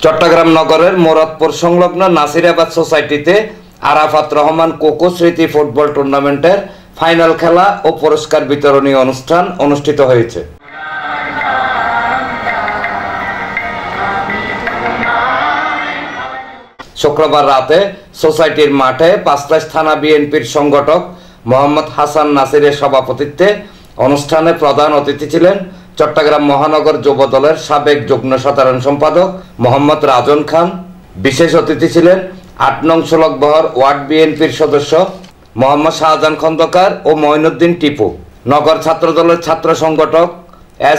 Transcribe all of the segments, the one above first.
চট্টগ্রাম নগরের মুরাদপুর সংলগ্ন নাসিরাবাদ সোসাইটিতে আরাফাত রহমান কোকো স্মৃতি ফুটবল টুর্নামেন্টের ফাইনাল খেলা ও পুরস্কার বিতরণী অনুষ্ঠান অনুষ্ঠিত হয়েছে। শুক্রবার রাতে সোসাইটির মাঠে পাঁচলাইশ থানা বিএনপির সংগঠক মোহাম্মদ হাসান নাসিরের সভাপতিত্বে অনুষ্ঠানে প্রধান অতিথি ছিলেন চট্টগ্রাম মহানগর যুব দলের সাবেক যুগ্ম সাধারণ সম্পাদক মোহাম্মদ রাজন খান। বিশেষ অতিথি ছিলেন ৮ নং ষোলকবহর ওয়ার্ড বিএনপির সদস্য মোহাম্মদ শাহজাহান খন্দকার ও মঈনুদ্দিন টিপু। নগর ছাত্র দলের ছাত্র সংগঠক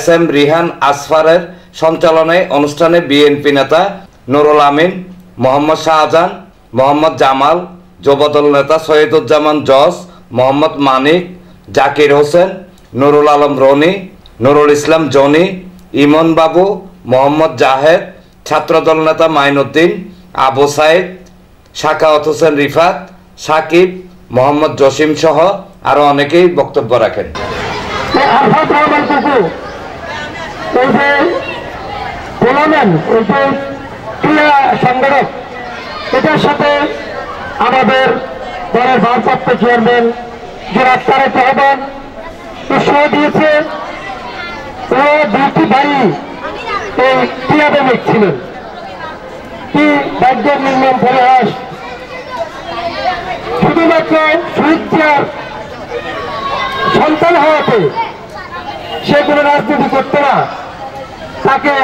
SM রিহান আসফারের সঞ্চালনায় অনুষ্ঠানে বিএনপি নেতা নুরুল আমিন, মোহাম্মদ শাহজাহান, মোহাম্মদ জামাল, যুবদল নেতা সৈয়দুজ্জামান জস, মোহাম্মদ মানিক, জাকির হোসেন, নুরুল আলম রনি, নুরুল ইসলাম জনি, ইমন বাবু, মোহাম্মদ জাহেদ, ছাত্রদল নেতা মাইনুদ্দিন, আবু সাইদ, শাখাওয়াত হোসেন রিফাত, সাকিব, মোহাম্মদ জসিম সহ আরো অনেকেই বক্তব্য রাখেন। এটার সাথে আমাদের দলের ভারপ্রাপ্ত চেয়ারম্যান জনাব তারেক রহমান উৎসাহ দিয়েছে। ও দুটি ভাই এই ক্রীড়াপ্রেমিক ছিলেন। কি ভাগ্যের নির্মম পরিহাস! শুধুমাত্র সুইচ্ছার সন্তান হওয়াতে সে কোনো রাজনীতি করতে না, তাকে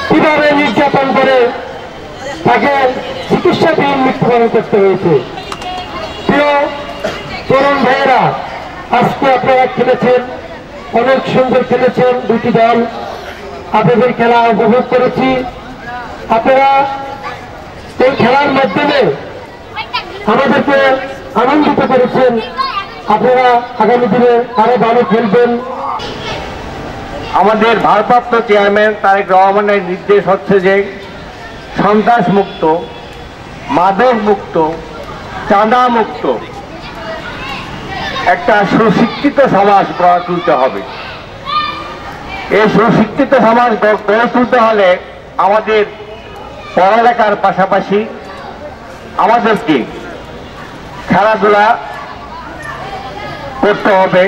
কিভাবে নির্যাতন করে তাকে চিকিৎসাধীন মৃত্যুবরণ করতে হয়েছে। প্রিয় তরুণ ভাইয়েরা, আজকে আপনারা খেলেছেন, অনেক সুন্দর খেলেছেন দুটি দল। আপনাদের খেলা উপভোগ করেছি। আপনারা এই খেলার মাধ্যমে আমাদেরকে আনন্দিত করেছেন। আপনারা আগামী দিনে আরো ভালো খেলবেন। আমাদের ভারপ্রাপ্ত চেয়ারম্যান তারেক রহমানের নির্দেশ হচ্ছে যে সন্ত্রাস মুক্ত, মাদক মুক্ত, চাঁদা মুক্ত একটা সুশিক্ষিত সমাজ গড়ে তুলতে হবে। এই সুশিক্ষিত সমাজ গড়ে তুলতে হলে আমাদের পড়ালেখার পাশাপাশি আমাদেরকে খেলাধুলা করতে হবে।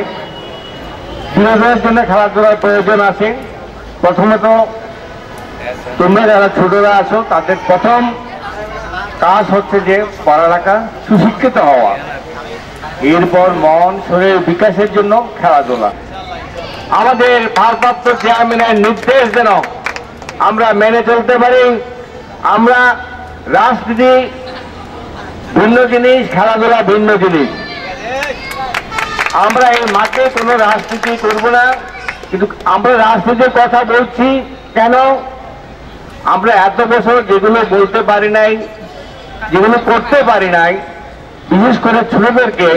বিনোদনের জন্য খেলাধুলার প্রয়োজন আছে। প্রথমত তোমরা যারা ছোটরা আছো তাদের প্রথম কাজ হচ্ছে যে পড়ালেখা, সুশিক্ষিত হওয়া, এরপর মন শরীর বিকাশের জন্য খেলাধুলা। আমাদের ভারপ্রাপ্ত চেয়ারম্যানের নির্দেশ যেন আমরা মেনে চলতে পারি। আমরা রাজনীতি ভিন্ন জিনিস, খেলাধুলা ভিন্ন জিনিস। আমরা এই মাঠে কোনো রাজনীতি করব না, কিন্তু আমরা রাজনীতির কথা বলছি কেন? আমরা এত বছর যেগুলো বলতে পারি নাই, যেগুলো করতে পারি নাই, বিশেষ করে ছোটদেরকে,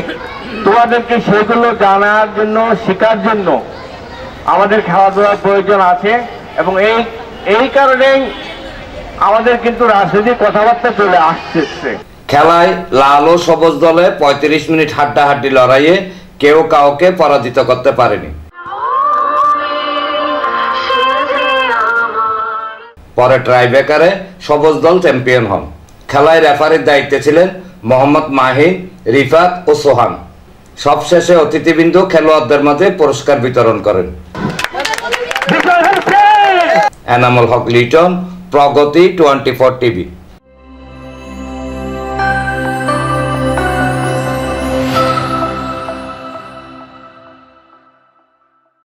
তোমাদেরকে সেগুলো জানার জন্য, শেখার জন্য আমাদের খেলাধুলার প্রয়োজন আছে। এবং এই কারণেই আমাদের কিন্তু রাজনীতির কথাবার্তা চলে আসছে। খেলায় লাল ও সবুজ দলে 35 মিনিট হাড্ডাহাড্ডি লড়াইয়ে কেউ কাউকে পরাজিত করতে পারেনি। পরে ট্রাইব্রেকারে সবুজ দল চ্যাম্পিয়ন হন। খেলায় রেফারির দায়িত্বে ছিলেন মোহাম্মদ মাহিন, রিফাত ও সোহান। সবশেষে অতিথিবৃন্দ খেলোয়াড়দের মাঝে পুরস্কার বিতরণ করেন। এনামুল হক লিটন, প্রগতি 24 টিভি।